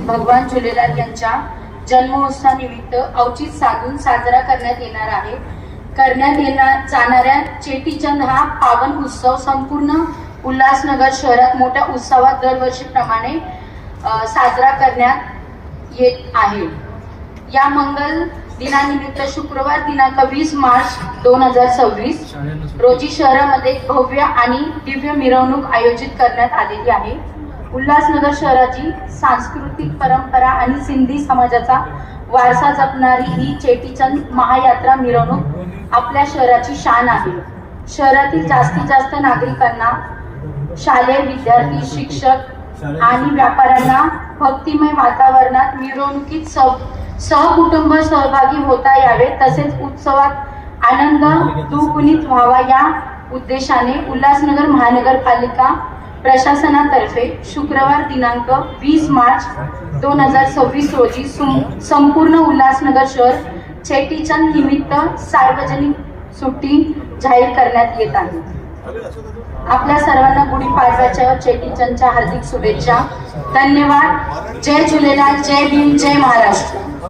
भगवान झुलेलाल यांच्या जन्मोत्सवानिमित्त औचित्य साधून साजरा करण्यात जाणाऱ्या चेटीचंद हा पावन उत्सव संपूर्ण उल्हासनगर शहरात मोठ्या उत्सवात दरवर्षीप्रमाणे साजरा करण्यात येत आहे। या मंगल दिनानिमित्त शुक्रवार दिनांक 20 मार्च 2026 रोजी शहरामध्ये भव्य आणि दिव्य मिरवणूक आयोजित करण्यात आलेली आहे। उल्हासनगर शहराची सांस्कृतिक परंपरा आणि सिंधी समाजाचा वारसा जपणारी ही चेटीचंद महायात्रा मिरवणूक आपल्या शहराची शान आहे। शहरातील जास्तीत जास्त नागरिकांना, शालेय विद्यार्थी, शिक्षक आणि व्यापाऱ्यांना भक्तिमय वातावरणात मिरवणुकीत सहकुटुंब सहभागी होता यावे, तसेच उत्सवात आनंद दुगुणित व्हावा या उद्देशाने उल्हासनगर महानगरपालिका प्रशासनातर्फे शुक्रवार दिनांक 20 मार्च 2026 रोजी संपूर्ण उल्हासनगर शहर चेटीचंद निमित्त सार्वजनिक सुट्टी जाहीर करण्यात येत आहे। आपल्या सर्वांना गुढीपाडव्याच्या चेटीचंदच्या हार्दिक शुभेच्छा। धन्यवाद। जय झुलेलाल, जय भीम, जय महाराष्ट्र।